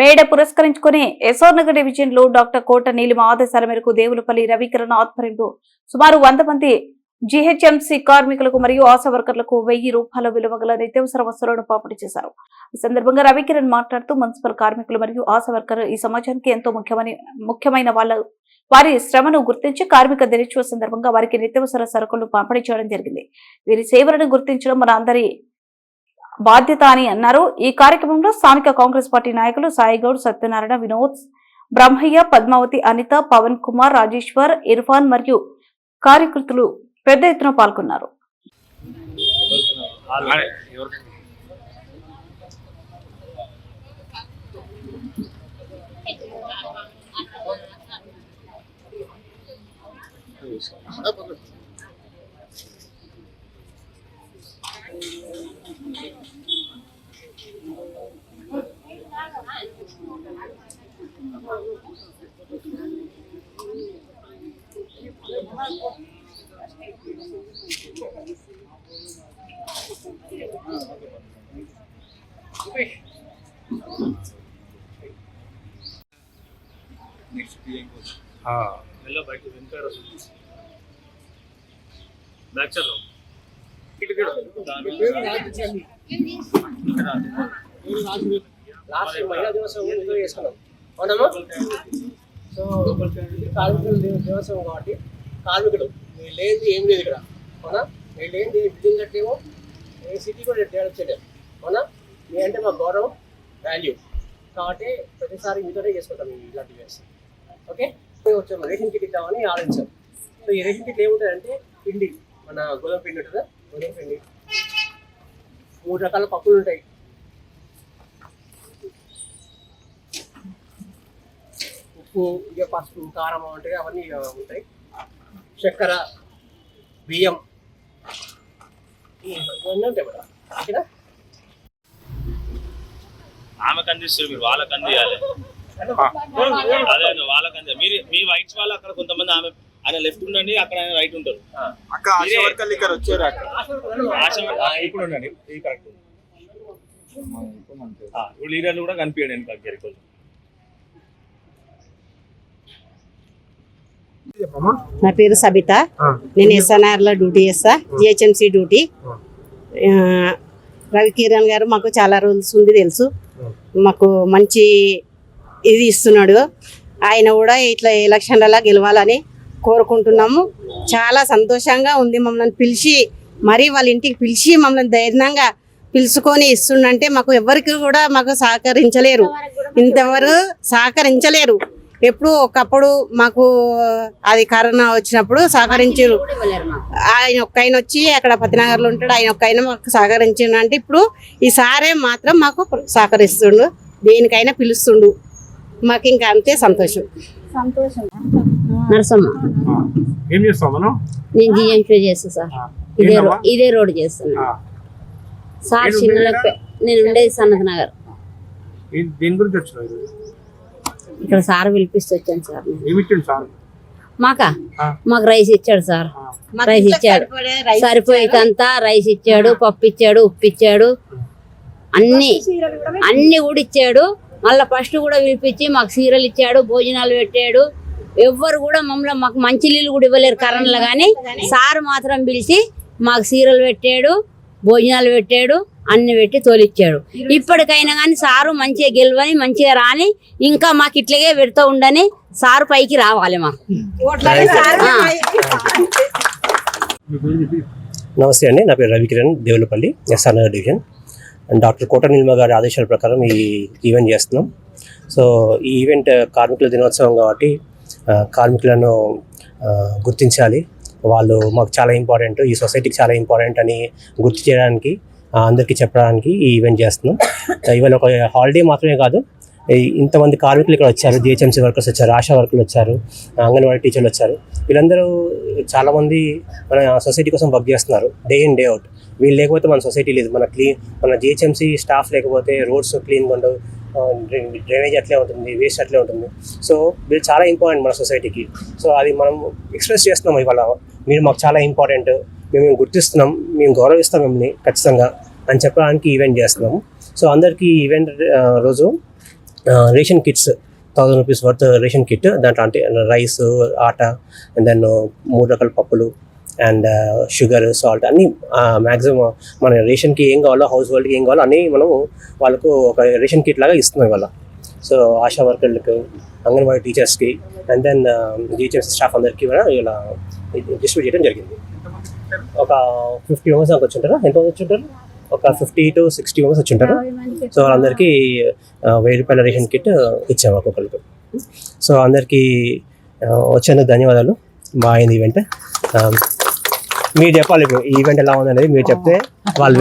మేడ పురస్కరించుకుని SR Nagar division లో డాక్టర్ కోట నీలిమ ఆదేశాల మేరకు దేవులపల్లి రవికిరణ్ ఆధ్వర్యంలో సుమారు 100 మంది జీహెచ్ఎంసీ కార్మికులకు మరియు ఆశా వర్కర్లకు 1000 రూపాయల విలువ గల నిత్యావసర వస్తువులను పంపిణీ చేశారు. ఈ సందర్భంగా రవికిరణ్ మాట్లాడుతూ మున్సిపల్ కార్మికులు మరియు ఆశా వర్కర్ ఈ సమాజానికి ఎంతో ముఖ్యమైన వారి శ్రమను గుర్తించి కార్మిక దినోత్సవ సందర్భంగా వారికి నిత్యావసర సరుకులను పంపిణీ చేయడం జరిగింది. వీరి సేవలను గుర్తించడం మన అందరి బాధ్యత అని అన్నారు. ఈ కార్యక్రమంలో స్థానిక కాంగ్రెస్ పార్టీ నాయకులు సాయిగౌడ్, సత్యనారాయణ, వినోద్, బ్రహ్మయ్య, పద్మావతి, అనిత, పవన్ కుమార్, రాజేశ్వర్, ఇర్ఫాన్ మరియు కార్యకర్తలు పెద్ద ఎత్తున పాల్గొన్నారు. हेलो भाई तो विंटर बैक चलो లాస్ట్ మహిళా దినోత్సవం చేసుకున్నాం అవునమ్మా. సో కార్మికుల దినోత్సవం కాబట్టి కార్మికులు మీరు లేనిది ఏం లేదు ఇక్కడ అవునా. మీరు లేనిది బిల్డింగ్ కట్టేమో ఏ సిటీ కూడా డెవలప్ చేయలేము అవునా. మీ అంటే మా గౌరవం వాల్యూ కాబట్టి ప్రతిసారి మీతోనే చేసుకుంటాం ఇలాంటి వేసి. ఓకే వచ్చాము రేషన్ కిట్ ఇద్దామని ఆలోచించాం. సో ఈ రేషన్ కిట్ ఏముంటుందంటే పిండి, మన గోధుమ పిండి ఉంటుందా, గోధుమ పిండి 3 రకాల పప్పులు ఉంటాయి, ఉప్పు, ఇక పసుపు, కారం ఉంటాయి, అవన్నీ ఉంటాయి, చక్కెర, బియ్యం ఇవన్నీ ఉంటాయి మేడం. ఓకేనా. ఆమెకు అందిస్తారు, మీరు వాళ్ళకి అందియాలి. అదే వాళ్ళకి అంది మీరు మీ వైట్స్ వాళ్ళు అక్కడ కొంతమంది ఆమె ఆయన లెఫ్ట్ ఉండండి, అక్కడ ఆయన రైట్ ఉంటారు. అక్క ఆశా వర్కర్లు ఇక్కడ వచ్చారు. ఇప్పుడు ఉండండి కరెక్ట్. ఇప్పుడు లీడర్లు కూడా కనిపించండి వెనకాల కొంచెం. నా పేరు సబిత, నేను ఎస్ఎన్ఆర్ లో డ్యూటీ చేస్తా, జిహెచ్ఎంసీ డ్యూటీ. రవికిరణ్ గారు మాకు చాలా రోజులు ఉంది తెలుసు, మాకు మంచి ఇది ఇస్తున్నాడు. ఆయన కూడా ఇట్లా ఎలక్షన్లలో గెలవాలని కోరుకుంటున్నాము. చాలా సంతోషంగా ఉంది. మమ్మల్ని పిలిచి మరీ వాళ్ళ ఇంటికి పిలిచి మమ్మల్ని ధైర్యంగా పిలుచుకొని ఇస్తుండంటే మాకు ఎవరికి కూడా మాకు సహకరించలేరు, ఇంతవరకు సహకరించలేరు. ఎప్పుడు ఒకప్పుడు మాకు అది కరోనా వచ్చినప్పుడు సహకరించారు. ఆయన ఒక్కైనా వచ్చి అక్కడ పతినగర్లో ఉంటాడు, ఆయన ఒక్కైనా మాకు సహకరించిండు. అంటే ఇప్పుడు ఈ సారే మాత్రం మాకు సహకరిస్తుండు, దేనికైనా పిలుస్తుండు. మాకు ఇంకా అంతే సంతోషం. నరసమ్మ, ఏం చేస్తాం మనం? నేను జిఎంపీ చేస్తా సార్. ఇదే రోడ్ చేస్తున్నా సార్. నేను ఉండేది సన్నత్ నగర్. దేని గురించి వచ్చిన ఇక్కడ సార్ పిలిపిస్తూ వచ్చాను సార్. సార్ మాకు రైస్ ఇచ్చాడు సార్. రైస్ ఇచ్చాడు, సరిపోయేదంతా రైస్ ఇచ్చాడు, పప్పు ఇచ్చాడు, ఉప్పు ఇచ్చాడు, అన్ని కూడా ఇచ్చాడు. మళ్ళీ ఫస్ట్ కూడా పిలిపించి మాకు సీరలు ఇచ్చాడు, భోజనాలు పెట్టాడు. ఎవ్వరు కూడా మమ్మల్ని మాకు మంచి నీళ్ళు కూడా ఇవ్వలేరు కరెంట్లో, కానీ సార్ మాత్రం పిలిచి మాకు సీరలు పెట్టాడు, భోజనాలు పెట్టాడు, అన్ని పెట్టి తోలిచ్చాడు. ఇప్పటికైనా కానీ సారు మంచిగా గెలవని, మంచిగా రాని, ఇంకా మాకు ఇట్లాగే పెడుతూ ఉండని, సారు పైకి రావాలి మాకు. నమస్తే అండి, నా పేరు Ravikiran, Devulapalli, SR Nagar division. Doctor Kota Neelima గారి ఆదేశాల ప్రకారం ఈ ఈవెంట్ చేస్తున్నాం. సో ఈ ఈవెంట్ కార్మికుల దినోత్సవం కాబట్టి కార్మికులను గుర్తించాలి, వాళ్ళు మాకు చాలా ఇంపార్టెంట్, ఈ సొసైటీకి చాలా ఇంపార్టెంట్ అని గుర్తు చేయడానికి, అందరికీ చెప్పడానికి ఈ ఈవెంట్ చేస్తున్నాం. ఇవాళ ఒక హాలిడే మాత్రమే కాదు, ఇంతమంది కార్మికులు ఇక్కడ వచ్చారు, జిహెచ్ఎంసీ వర్కర్స్ వచ్చారు, ఆశా వర్కర్లు వచ్చారు, అంగన్వాడీ టీచర్లు వచ్చారు. వీళ్ళందరూ చాలామంది మన సొసైటీ కోసం వర్క్ చేస్తున్నారు డే ఇన్ డే అవుట్. వీళ్ళు లేకపోతే మన సొసైటీ లేదు, మన జిహెచ్ఎంసీ స్టాఫ్ లేకపోతే రోడ్స్ క్లీన్గా ఉండవు, డ్రైనేజ్ అట్లే ఉంటుంది, వేస్ట్ అట్లే ఉంటుంది. సో వీళ్ళు చాలా ఇంపార్టెంట్ మన సొసైటీకి. సో అది మనం ఎక్స్ప్రెస్ చేస్తున్నాం ఇవాళ, మీరు మాకు చాలా ఇంపార్టెంట్, మేము గుర్తిస్తున్నాం, మేము గౌరవిస్తాం మిమ్మల్ని ఖచ్చితంగా అని చెప్పడానికి ఈవెంట్ చేస్తున్నాము. సో అందరికీ ఈవెంట్ రోజు ration kits 1000 rupees worth ration kit, దాంట్లో అంటే రైస్, ఆట, అండ్ దెన్ 3 రకాల పప్పులు అండ్ షుగర్, సాల్ట్ అన్నీ మ్యాక్సిమం మన రేషన్కి ఏం కావాలో, హౌస్ హోల్డ్కి ఏం కావాలో అన్నీ మనం వాళ్ళకు ఒక రేషన్ కిట్ లాగా ఇస్తున్నాం ఇవాళ. సో ఆశా వర్కర్లకు, అంగన్వాడీ టీచర్స్కి అండ్ దెన్ జిహెచ్ఎంసీ స్టాఫ్ అందరికీ కూడా ఇలా డిస్ట్రిబ్యూట్ చేయడం జరిగింది. ఒక 50 మెంబర్స్ దాకా వచ్చి ఉంటారు. ఎంతమంది వచ్చి ఉంటారు? ఒక 50 to 60 మెంబర్స్ వచ్చి ఉంటారు. సో వాళ్ళందరికీ 1000 రూపాయల రేషన్ కిట్ ఇచ్చాము ఒక్కొక్కరికి. సో అందరికీ వచ్చేందుకు ధన్యవాదాలు. బాగా అయింది ఈవెంట్. మీరు చెప్పాలి ఇప్పుడు ఈ ఈవెంట్ ఎలా ఉంది అనేది మీరు చెప్తే వాళ్ళు